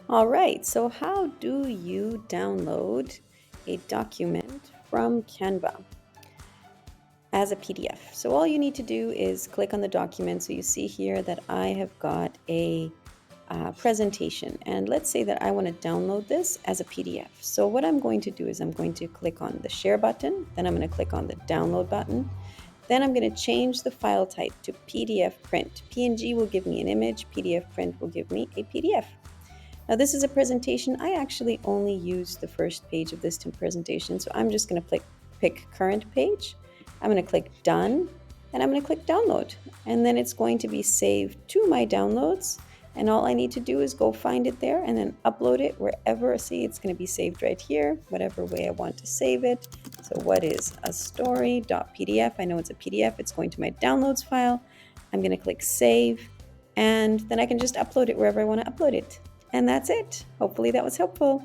All right, so how do you download a document from Canva as a PDF? So all you need to do is click on the document. So you see here that I have got a presentation, and let's say that I want to download this as a PDF. So what I'm going to do is I'm going to click on the share button, then I'm going to click on the download button. Then I'm going to change the file type to PDF print. PNG will give me an image, PDF print will give me a PDF. Now this is a presentation. I actually only use the first page of this presentation, so I'm just going to pick current page. I'm going to click done, and I'm going to click download. And then it's going to be saved to my downloads. And all I need to do is go find it there and then upload it wherever. See, it's going to be saved right here, whatever way I want to save it. So what is a story.pdf? I know it's a PDF. It's going to my downloads file. I'm going to click save, and then I can just upload it wherever I want to upload it. And that's it. Hopefully that was helpful.